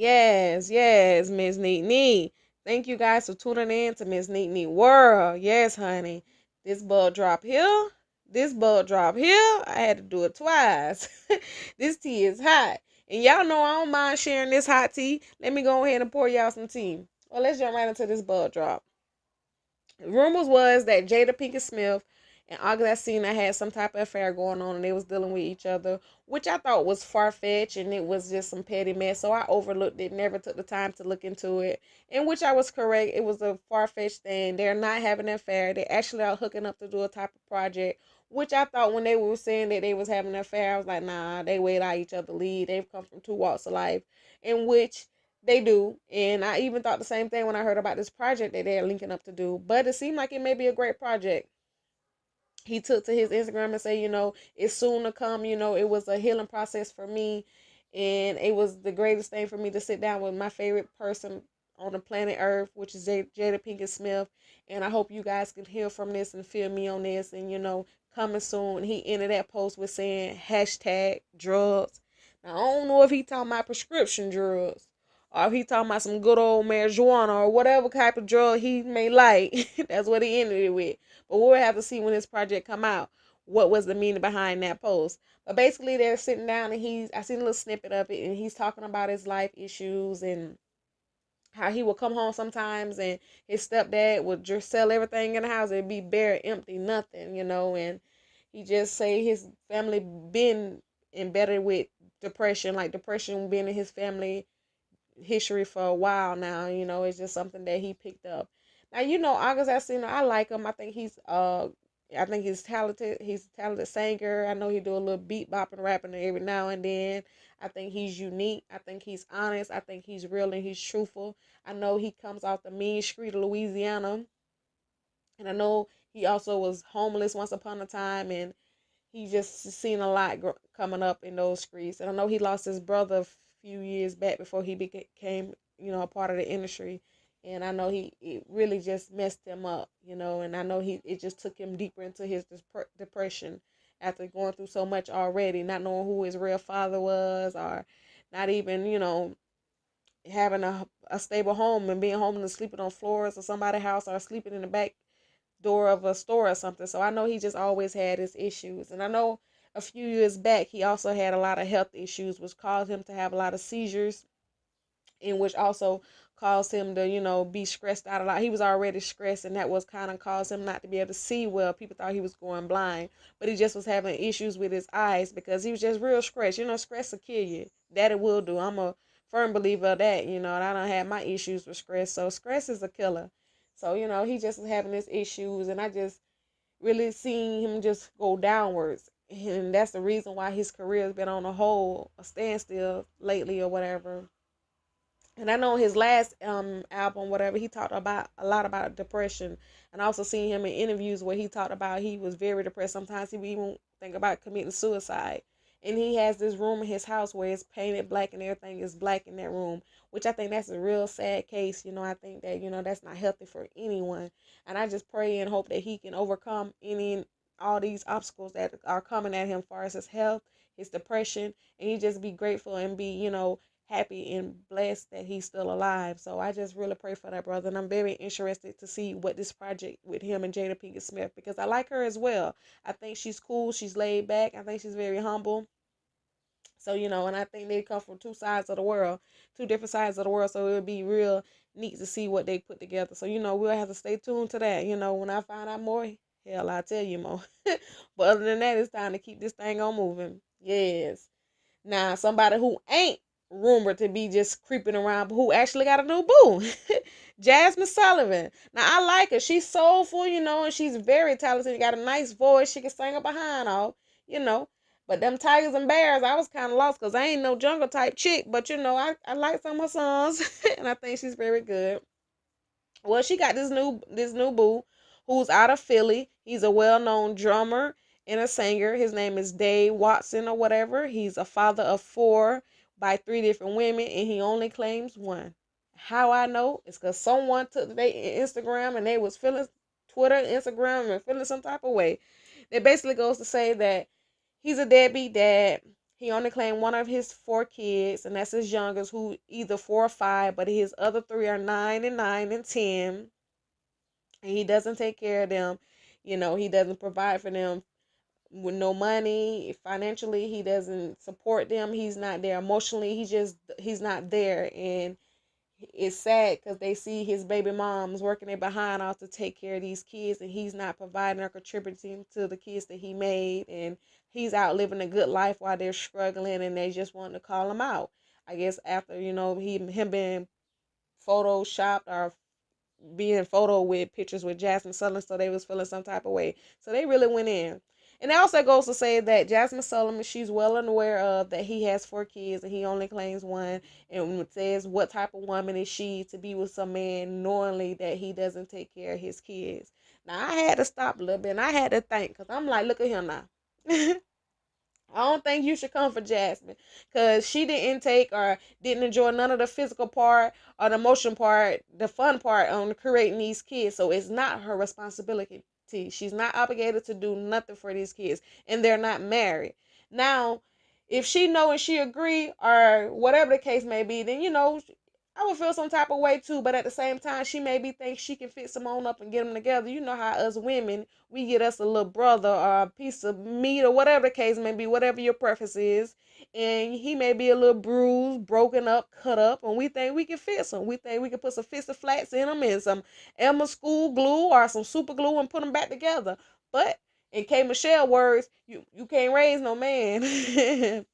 Yes, Miss Neat Neat. Thank you guys for tuning in to Miss Neat Neat World. Yes, honey. This bug drop here. This bug drop here. I had to do it twice. This tea is hot. And y'all know I don't mind sharing this hot tea. Let me go ahead and pour y'all some tea. Well, let's jump right into this bug drop. Rumors was that Jada Pinkett Smith and Augustina had some type of affair going on and they was dealing with each other, which I thought was far-fetched and it was just some petty mess. So I overlooked it, never took the time to look into it. In which I was correct. It was a far-fetched thing. They're not having an affair. They actually are hooking up to do a type of project, which I thought when they were saying that they was having an affair, I was like, nah, they wait out each other lead. They've come from two walks of life, in which they do. And I even thought the same thing when I heard about this project that they're linking up to do. But it seemed like it may be a great project. He took to his Instagram and said, it's soon to come. It was a healing process for me. And it was the greatest thing for me to sit down with my favorite person on the planet Earth, which is Jada Pinkett Smith. And I hope you guys can hear from this and feel me on this. And, coming soon. He ended that post with saying hashtag drugs. Now, I don't know if he talking about prescription drugs or if he talking about some good old marijuana or whatever type of drug he may like. That's what he ended it with. But we'll have to see when this project come out what was the meaning behind that post. But basically they're sitting down and I seen a little snippet of it and he's talking about his life issues and how he would come home sometimes and his stepdad would just sell everything in the house. It'd be bare, empty, nothing, and he just say his family been embedded with depression, like depression been in his family history for a while now. It's just something that he picked up. Now, August Alsina, I like him. I think he's talented. He's a talented singer. I know he do a little beat bopping, rapping every now and then. I think he's unique. I think he's honest. I think he's real and he's truthful. I know he comes off the mean street of Louisiana, and I know he also was homeless once upon a time, and he just seen a lot coming up in those streets. And I know he lost his brother a few years back before he became, a part of the industry. And I know it really just messed him up, and I know it just took him deeper into his depression after going through so much already, not knowing who his real father was or not even, having a stable home and being home and sleeping on floors or somebody's house or sleeping in the back door of a store or something. So I know he just always had his issues. And I know a few years back he also had a lot of health issues, which caused him to have a lot of seizures, and which also caused him to, be stressed out a lot. He was already stressed, and that was kind of caused him not to be able to see well. People thought he was going blind, but he just was having issues with his eyes because he was just real stressed. Stress will kill you. That it will do. I'm a firm believer of that, and I don't have my issues with stress. So stress is a killer. So, he just was having his issues, and I just really seen him just go downwards. And that's the reason why his career has been on a standstill lately or whatever. And I know his last album, whatever, he talked about a lot about depression. And I also seen him in interviews where he talked about he was very depressed. Sometimes he would even think about committing suicide. And he has this room in his house where it's painted black and everything is black in that room, which I think that's a real sad case. I think that, that's not healthy for anyone. And I just pray and hope that he can overcome all these obstacles that are coming at him as far as his health, his depression, and he just be grateful and be, happy and blessed that he's still alive. So I just really pray for that brother, and I'm very interested to see what this project with him and Jada Pinkett Smith, because I like her as well. I think she's cool, she's laid back, I think she's very humble. So, and I think they come from two sides of the world, two different sides of the world. So it would be real neat to see what they put together. So, we'll have to stay tuned to that. When I find out more, hell, I'll tell you more. But other than that, it's time to keep this thing on moving. Yes. Now, somebody who ain't rumored to be just creeping around, but who actually got a new boo, Jasmine Sullivan. Now, I like her. She's soulful, and she's very talented. She got a nice voice. She can sing her behind off, you know. But them Tigers and Bears, I was kind of lost because I ain't no jungle type chick. But, I like some of her songs, and I think she's very good. Well, she got this new boo who's out of Philly. He's a well-known drummer and a singer. His name is Dave Watson or whatever. He's a father of four by three different women, and he only claims one. How I know? It's because someone took their Instagram and they was feeling Twitter, Instagram, and feeling some type of way. It basically goes to say that he's a deadbeat dad. He only claimed one of his 4 kids, and that's his youngest, who either 4 or 5, but his other 3 are 9 and 10. And he doesn't take care of them. He doesn't provide for them with no money. Financially, he doesn't support them. He's not there emotionally. He's not there. And it's sad because they see his baby moms working their behind off to take care of these kids, and he's not providing or contributing to the kids that he made, and he's out living a good life while they're struggling, and they just want to call him out. I guess after him being photoshopped or being photo with pictures with Jasmine Sullivan, so they was feeling some type of way. So they really went in. And it also goes to say that Jasmine Sullivan, she's well aware of that he has 4 kids and he only claims one. And it says, what type of woman is she to be with some man knowingly that he doesn't take care of his kids? Now, I had to stop a little bit and I had to think, because I'm like, look at him now. I don't think you should come for Jasmine, because she didn't take or didn't enjoy none of the physical part or the emotion part, the fun part on creating these kids. So it's not her responsibility. She's not obligated to do nothing for these kids, and they're not married. Now, if she know and she agree or whatever the case may be, then I would feel some type of way too. But at the same time, she maybe thinks she can fix them on up and get them together. You know how us women, we get us a little brother or a piece of meat or whatever the case may be, whatever your preference is. And he may be a little bruised, broken up, cut up, and we think we can fix him. We think we can put some Fist Flats in them and some Elmer School glue or some super glue and put them back together. But in K. Michelle words, you can't raise no man.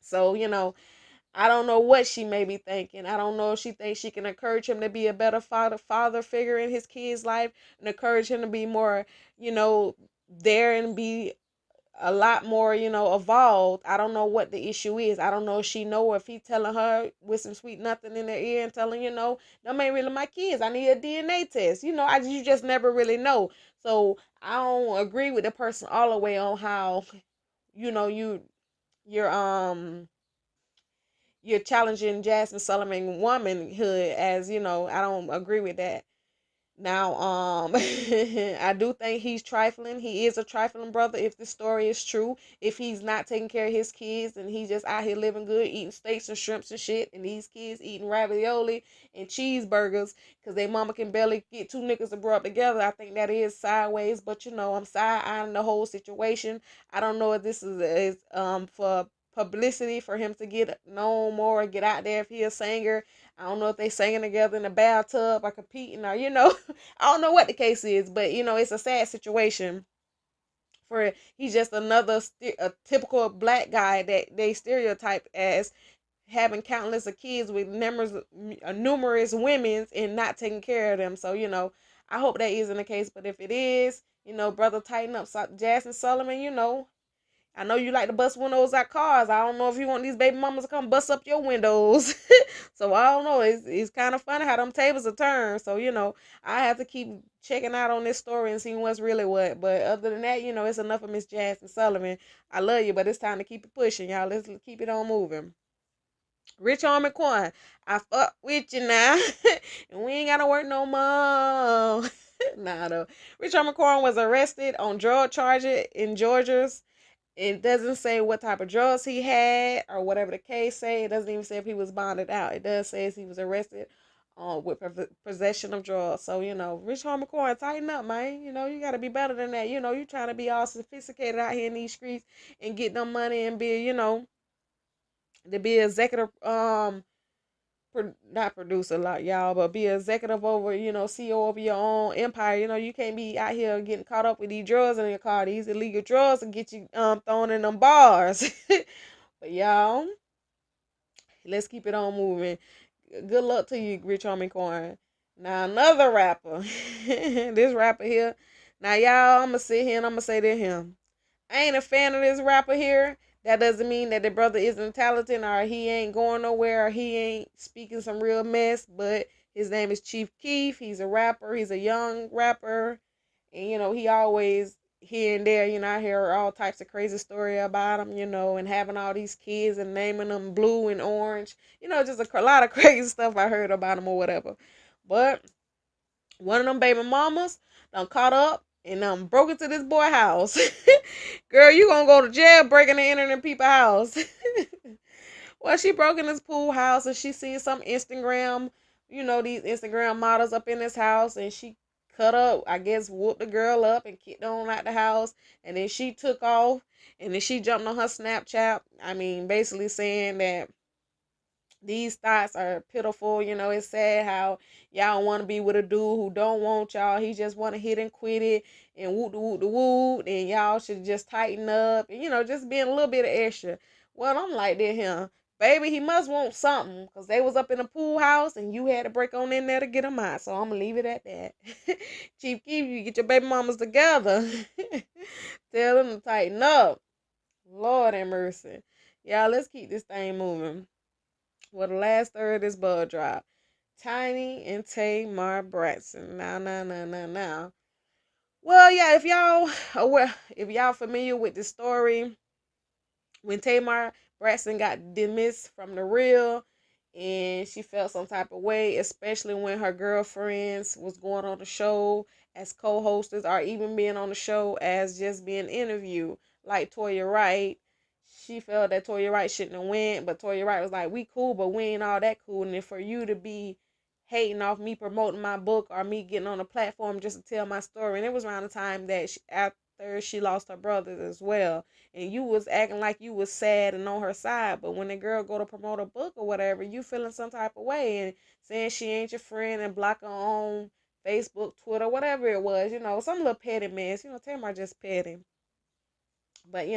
So, I don't know what she may be thinking. I don't know if she thinks she can encourage him to be a better father figure in his kid's life and encourage him to be more, there and be a lot more, evolved. I don't know what the issue is. I don't know if she know, or if he telling her with some sweet nothing in their ear and telling, them ain't really my kids. I need a DNA test. You just never really know. So I don't agree with the person all the way on how, you're you're challenging Jasmine Sullivan womanhood, as I don't agree with that. Now, I do think he's trifling. He is a trifling brother if the story is true. If he's not taking care of his kids and he's just out here living good, eating steaks and shrimps and shit, and these kids eating ravioli and cheeseburgers because their mama can barely get 2 niggas to grow up together, I think that is sideways. But I'm side-eyeing the whole situation. I don't know if this is for publicity for him to get known more, get out there if he a singer. I don't know if they singing together in the bathtub or competing, or I don't know what the case is, but it's a sad situation. For he's just another a typical black guy that they stereotype as having countless of kids with numerous women and not taking care of them. So I hope that isn't the case, but if it is, brother, tighten up. Jasmine Sullivan, I know you like to bust windows out cars. I don't know if you want these baby mamas to come bust up your windows. So I don't know. It's kind of funny how them tables are turned. So, I have to keep checking out on this story and seeing what's really what. But other than that, it's enough of Miss Jasmine Sullivan. I love you, but it's time to keep it pushing, y'all. Let's keep it on moving. Rich Homie Quan, I fuck with you now. And we ain't got to work no more. Nah, though. Rich Homie Quan was arrested on drug charges in Georgia's. It doesn't say what type of drugs he had or whatever the case say. It doesn't even say if he was bonded out. It does say he was arrested with possession of drugs. So, Rich Homie Quan, tighten up, man. You got to be better than that. You trying to be all sophisticated out here in these streets and get them money and be, to be executive, not producer like y'all, but be executive over, CEO over your own empire. You can't be out here getting caught up with these drugs in your car, these illegal drugs, and get you thrown in them bars. But y'all, let's keep it on moving. Good luck to you, Rich Homie Quan. Now another rapper, this rapper here. Now y'all, I'ma sit here and I'ma say to him, I ain't a fan of this rapper here. That doesn't mean that the brother isn't talented or he ain't going nowhere or he ain't speaking some real mess. But his name is Chief Keef. He's a rapper. He's a young rapper. And, he always here and there, I hear all types of crazy story about him, and having all these kids and naming them blue and orange. Just a lot of crazy stuff I heard about him or whatever. But one of them baby mamas done caught up and broke into this boy house. Girl, you gonna go to jail breaking and entering in people's house. Well, she broke in his pool house and she seen some Instagram, these Instagram models up in his house, and she cut up, I guess, whooped the girl up and kicked her on out the house. And then she took off and then she jumped on her Snapchat. I mean, basically saying that these thoughts are pitiful. It's sad how y'all want to be with a dude who don't want y'all. He just want to hit and quit it and whoop the whoop the whoop. And y'all should just tighten up and, just being a little bit of extra. Well, I'm like that here. Baby, he must want something because they was up in the pool house and you had to break on in there to get them out. So I'm going to leave it at that. Chief Keef, you get your baby mamas together. Tell them to tighten up. Lord have mercy. Y'all, let's keep this thing moving. Well, the last third of this bud drop. Tiny and Tamar Braxton. Now. Well, yeah, if y'all familiar with the story, when Tamar Braxton got dismissed from the Real and she felt some type of way, especially when her girlfriends was going on the show as co-hosters or even being on the show as just being interviewed, like Toya Wright. She felt that Toya Wright shouldn't have went, but Toya Wright was like, we cool, but we ain't all that cool. And if for you to be hating off me promoting my book or me getting on a platform just to tell my story. And it was around the time that after she lost her brothers as well. And you was acting like you was sad and on her side. But when the girl go to promote a book or whatever, you feeling some type of way and saying she ain't your friend and block her on Facebook, Twitter, whatever it was, some little petty mess. Tamar just petty. But,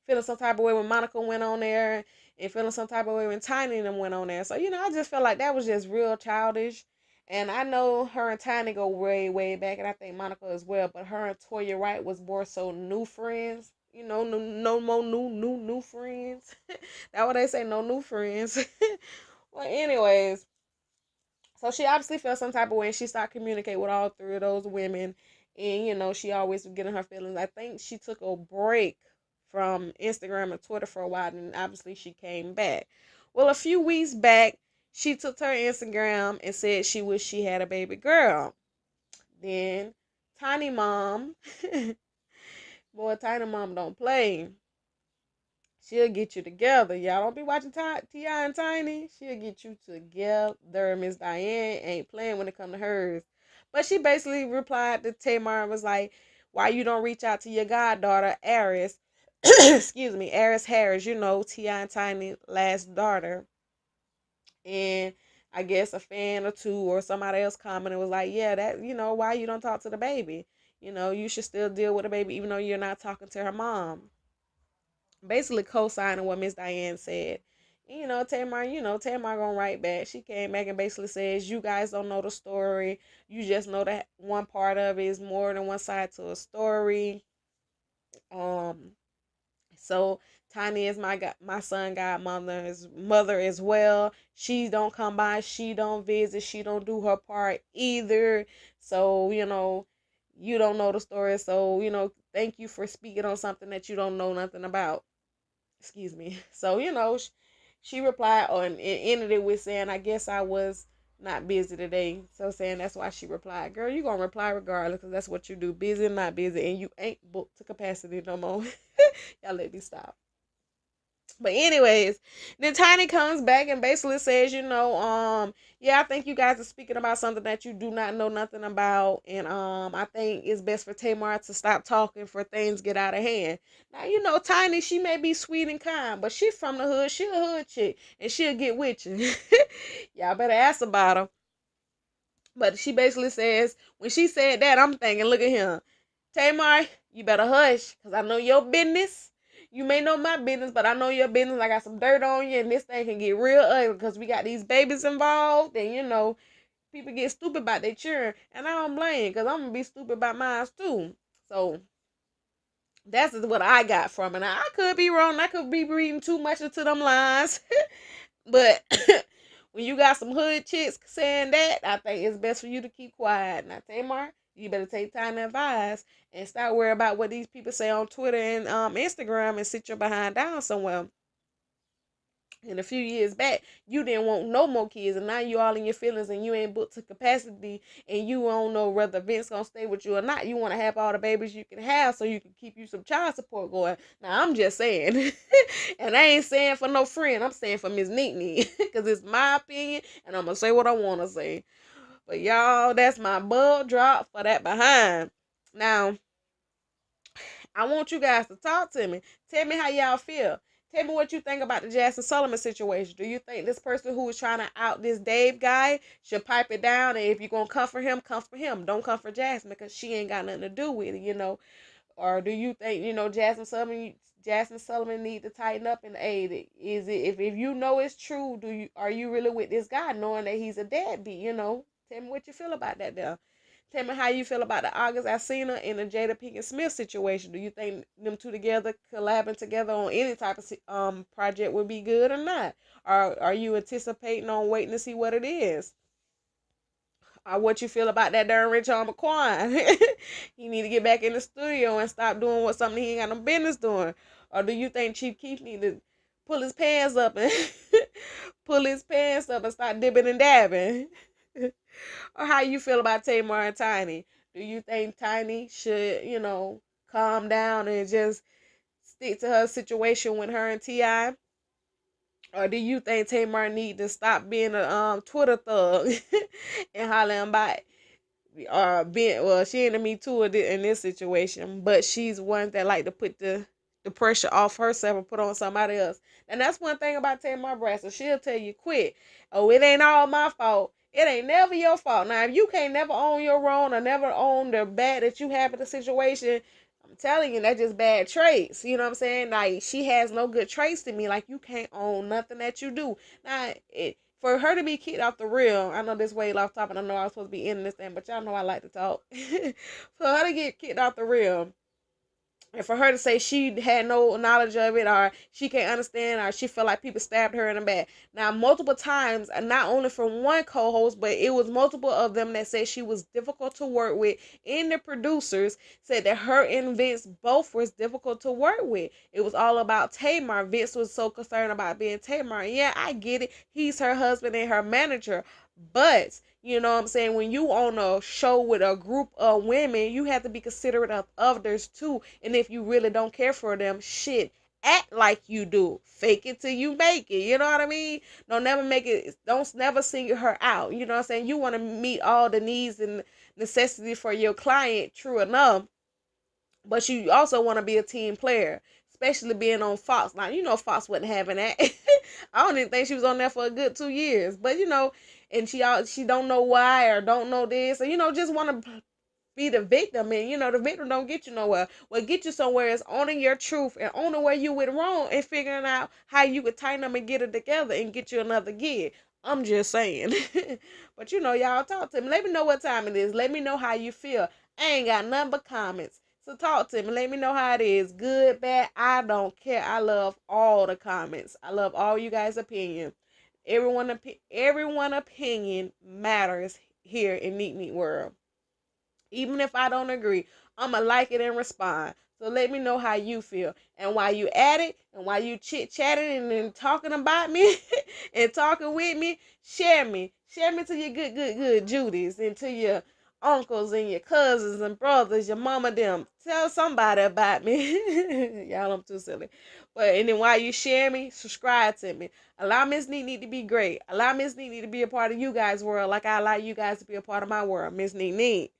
feeling some type of way when Monica went on there and feeling some type of way when Tiny and them went on there. So, I just felt like that was just real childish. And I know her and Tiny go way, way back, and I think Monica as well. But her and Toya Wright was more so new friends. No more new friends. That's what they say, no new friends. Well, anyways, so she obviously felt some type of way and she started communicating with all three of those women. And, she always was getting her feelings. I think she took a break from Instagram and Twitter for a while, and obviously she came back. Well, a few weeks back, she took her Instagram and said she wished she had a baby girl. Then Tiny Mom, boy, Tiny Mom don't play. She'll get you together. Y'all don't be watching T.I. and Tiny. She'll get you together. Miss Diane ain't playing when it come to hers. But she basically replied to Tamar and was like, why you don't reach out to your goddaughter, Aris? Excuse me, Aris Harris, T.I. and Tiny last daughter. And I guess a fan or two or somebody else commented was like, yeah, that, why you don't talk to the baby? You should still deal with the baby even though you're not talking to her mom. Basically co-signing what Miss Diane said. Tamar gonna write back. She came back and basically says, you guys don't know the story. You just know that one part of it is more than one side to a story. So Tiny is my son godmother's mother as well. She don't come by, she don't visit, she don't do her part either. So, you don't know the story. So, thank you for speaking on something that you don't know nothing about. Excuse me. So, she replied and ended it with saying, I guess I was not busy today. So saying that's why she replied, girl, you gonna reply regardless because that's what you do, busy and not busy, and you ain't booked to capacity no more. Y'all let me stop. But anyways, then Tiny comes back and basically says, yeah, I think you guys are speaking about something that you do not know nothing about. And I think it's best for Tamar to stop talking for things get out of hand. Now, Tiny, she may be sweet and kind, but she from the hood. She a hood chick. And she'll get with you. Y'all better ask about her. But she basically says, when she said that, I'm thinking, look at him. Tamar, you better hush, because I know your business. You may know my business, but I know your business. I got some dirt on you, and this thing can get real ugly because we got these babies involved, and, people get stupid about their children, and I don't blame, because I'm going to be stupid about mine, too. So, that's what I got from it. Now, I could be wrong. I could be reading too much into them lines, but when you got some hood chicks saying that, I think it's best for you to keep quiet. Now, Tamar, you better take time to advise and stop worrying about what these people say on Twitter and Instagram and sit your behind down somewhere. And a few years back, you didn't want no more kids, and now you all in your feelings, and you ain't booked to capacity, and you don't know whether Vince gonna stay with you or not. You want to have all the babies you can have, so you can keep you some child support going. Now I'm just saying, and I ain't saying for no friend. I'm saying for Miss Neatney, because it's my opinion, and I'm gonna say what I want to say. But y'all, that's my bug drop for that behind. Now, I want you guys to talk to me. Tell me how y'all feel. Tell me what you think about the Jasmine Sullivan situation. Do you think this person who is trying to out this Dave guy should pipe it down? And if you're going to comfort him, comfort him. Don't comfort Jasmine because she ain't got nothing to do with it. Or do you think, Jasmine Sullivan need to tighten up and aid? Is it if you know it's true, are you really with this guy knowing that he's a deadbeat? Tell me what you feel about that there. Tell me how you feel about the August Alsina and the Jada Pinkett Smith situation. Do you think them two together, collabing together on any type of project would be good or not? Or are you anticipating on waiting to see what it is? Or what you feel about that darn Rich Homie Quan? He need to get back in the studio and stop doing something he ain't got no business doing. Or do you think Chief Keef need to pull his pants up and start dipping and dabbing? Or how you feel about Tamar and Tiny? Do you think Tiny should, calm down and just stick to her situation with her and T.I.? Or do you think Tamar need to stop being a Twitter thug and hollering about she ain't a Me Too in this situation, but she's one that like to put the pressure off herself and put on somebody else. And that's one thing about Tamar Braxton. She'll tell you quick, oh, it ain't all my fault. It ain't never your fault. Now, if you can't never own your wrong or never own the bad that you have in the situation, I'm telling you, that's just bad traits. You know what I'm saying? Like, she has no good traits to me. Like, you can't own nothing that you do. Now, for her to be kicked off the reel, I know this way off topic. I know I was supposed to be ending this thing, but y'all know I like to talk. For her to get kicked off the reel, and for her to say she had no knowledge of it, or she can't understand, or she felt like people stabbed her in the back. Now, multiple times, not only from one co-host, but it was multiple of them that said she was difficult to work with. And the producers said that her and Vince both was difficult to work with. It was all about Tamar. Vince was so concerned about being Tamar. Yeah, I get it. He's her husband and her manager. But, you know what I'm saying, when you on a show with a group of women, you have to be considerate of others too. And if you really don't care for them, shit, act like you do. Fake it till you make it. You know what I mean? Don't never single her out. You know what I'm saying? You want to meet all the needs and necessities for your client, true enough. But you also want to be a team player, especially being on Fox. Now, Fox wasn't having that. I don't even think she was on there for a good 2 years. But, and she don't know why or don't know this. Or, just want to be the victim. And, the victim don't get you nowhere. What get you somewhere is owning your truth and owning where you went wrong and figuring out how you could tighten them and get it together and get you another gig. I'm just saying. But, y'all talk to me. Let me know what time it is. Let me know how you feel. I ain't got nothing but comments. So talk to me. Let me know how it is. Good, bad. I don't care. I love all the comments. I love all you guys' opinion. Everyone opinion matters here in Neat World. Even if I don't agree, I'ma like it and respond. So let me know how you feel. And while you at it, and while you chit-chatting and then talking about me and talking with me, share me. Share me to your good Judies and to your uncles and your cousins and brothers, your mama them. Tell somebody about me. Y'all, I'm too silly. And then while you share me, subscribe to me. Allow Miss Neat to be great. Allow Miss Neat to be a part of you guys' world like I allow you guys to be a part of my world. Miss Neat.